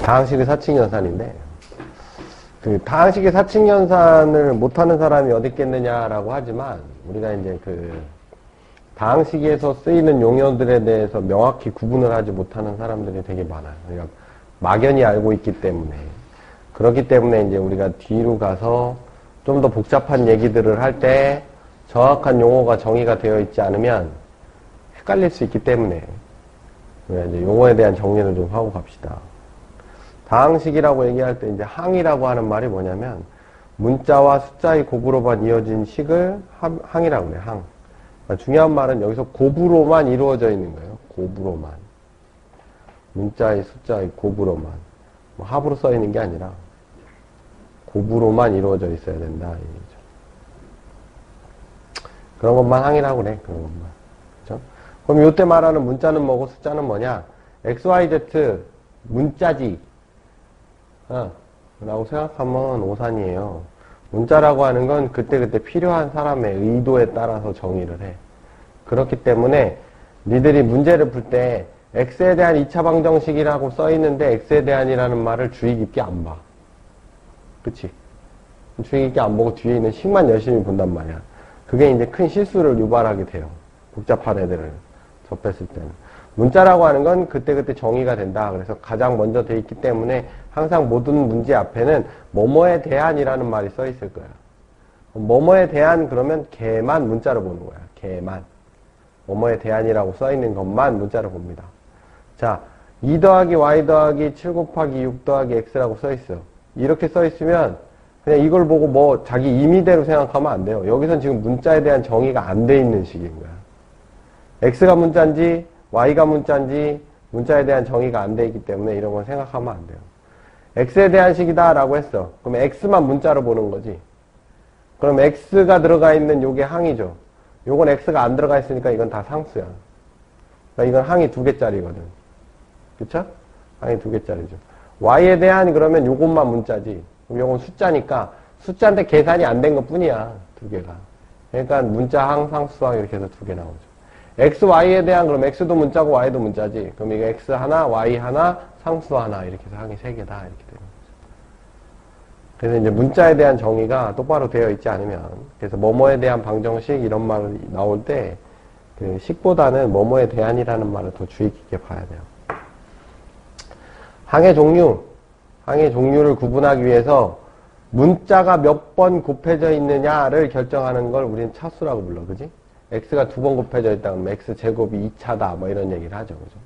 다항식의 사칙연산인데, 그 다항식의 사칙연산을 못하는 사람이 어디 있겠느냐라고 하지만, 우리가 이제 그 다항식에서 쓰이는 용어들에 대해서 명확히 구분을 하지 못하는 사람들이 되게 많아요. 그러니까 막연히 알고 있기 때문에. 그렇기 때문에 이제 우리가 뒤로 가서 좀 더 복잡한 얘기들을 할 때 정확한 용어가 정의가 되어 있지 않으면 헷갈릴 수 있기 때문에 우리가 이제 용어에 대한 정리를 좀 하고 갑시다. 다항식이라고 얘기할 때 이제 항이라고 하는 말이 뭐냐면 문자와 숫자의 곱으로만 이어진 식을 항이라고 그래요. 항. 그러니까 중요한 말은 여기서 곱으로만 이루어져 있는 거예요. 곱으로만. 문자의 숫자의 곱으로만. 뭐 합으로 써 있는 게 아니라 곱으로만 이루어져 있어야 된다. 얘기죠. 그런 것만 항이라고 그래. 그런 것만. 그렇죠? 그럼 요때 말하는 문자는 뭐고 숫자는 뭐냐? x, y, z 문자지. 라고 생각하면 오산이에요. 문자라고 하는 건 그때그때 필요한 사람의 의도에 따라서 정의를 해. 그렇기 때문에 니들이 문제를 풀 때 x에 대한 2차 방정식이라고 써있는데 x에 대한이라는 말을 주의 깊게 안 봐. 그치? 주의 깊게 안 보고 뒤에 있는 식만 열심히 본단 말이야. 그게 이제 큰 실수를 유발하게 돼요. 복잡한 애들을 접했을 때는. 문자라고 하는 건 그때그때 정의가 된다. 그래서 가장 먼저 돼 있기 때문에 항상 모든 문제 앞에는 뭐뭐에 대한이라는 말이 써 있을 거야. 뭐뭐에 대한 그러면 걔만 문자로 보는 거야. 걔만. 뭐뭐에 대한이라고 써 있는 것만 문자로 봅니다. 자, 2 더하기 y 더하기 7 곱하기 6 더하기 x라고 써 있어. 이렇게 써 있으면 그냥 이걸 보고 뭐 자기 임의대로 생각하면 안 돼요. 여기선 지금 문자에 대한 정의가 안 돼 있는 식인 거야. x가 문자인지 y가 문자인지 문자에 대한 정의가 안 돼 있기 때문에 이런 건 생각하면 안 돼요. x에 대한 식이다 라고 했어. 그럼 x만 문자로 보는 거지. 그럼 x가 들어가 있는 요게 항이죠. 요건 x가 안 들어가 있으니까 이건 다 상수야. 그러니까 이건 항이 2개짜리거든. 그쵸? 항이 2개짜리죠. y에 대한 그러면 요것만 문자지. 그럼 요건 숫자니까 숫자인데 계산이 안 된 것 뿐이야. 2개가. 그러니까 문자 항, 상수항 이렇게 해서 2개 나오죠. x, y에 대한 그럼 x도 문자고 y도 문자지. 그럼 이거 x 하나, y 하나, 상수 하나 이렇게 해서 항이 3개다 이렇게 되는 거죠. 그래서 이제 문자에 대한 정의가 똑바로 되어 있지 않으면 그래서 뭐뭐에 대한 방정식 이런 말이 나올 때 그 식보다는 뭐뭐에 대한이라는 말을 더 주의 깊게 봐야 돼요. 항의 종류를 구분하기 위해서 문자가 몇 번 곱해져 있느냐를 결정하는 걸 우리는 차수라고 불러. 그지? x가 2번 곱해져 있다 그러면 x제곱이 2차다 뭐 이런 얘기를 하죠. 그죠?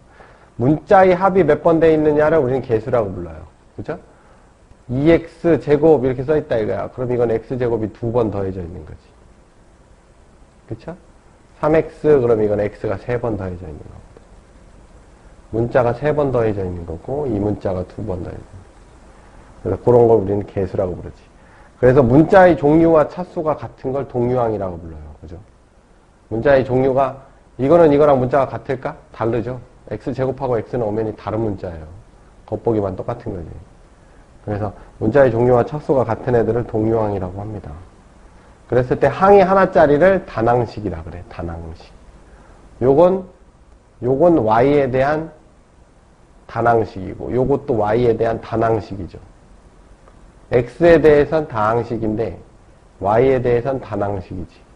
문자의 합이 몇 번 돼 있느냐를 우리는 개수라고 불러요. 그죠? 2x제곱 이렇게 써 있다 이거야. 그럼 이건 x제곱이 2번 더해져 있는 거지. 그쵸? 3x 그럼 이건 x가 3번 더해져 있는 거거든. 문자가 3번 더해져 있는 거고 이 문자가 2번 더해져 있는 거고. 그래서 그런 걸 우리는 개수라고 부르지. 그래서 문자의 종류와 차수가 같은 걸 동류항이라고 불러요. 그죠? 문자의 종류가 이거는 이거랑 문자가 같을까? 다르죠. x제곱하고 x는 오면이 다른 문자예요. 겉보기만 똑같은 거지. 그래서 문자의 종류와 차수가 같은 애들을 동류항이라고 합니다. 그랬을 때 항이 하나짜리를 단항식이라 그래. 단항식. 요건 y에 대한 단항식이고 요것도 y에 대한 단항식이죠. x에 대해선 다항식인데 y에 대해선 단항식이지.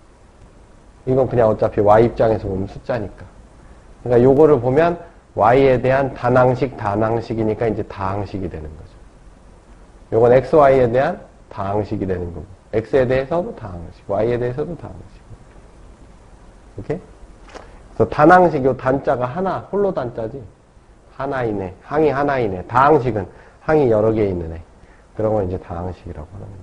이건 그냥 어차피 y 입장에서 보면 숫자니까. 그러니까 요거를 보면 y에 대한 단항식, 단항식이니까 이제 다항식이 되는 거죠. 요건 x, y에 대한 다항식이 되는 거고 x에 대해서도 다항식, y에 대해서도 다항식. 이렇게? 그래서 단항식, 요 단자가 하나, 홀로 단자지. 하나이네. 항이 하나이네. 다항식은 항이 여러 개 있는 애. 그런 건 이제 다항식이라고 하는 거예요.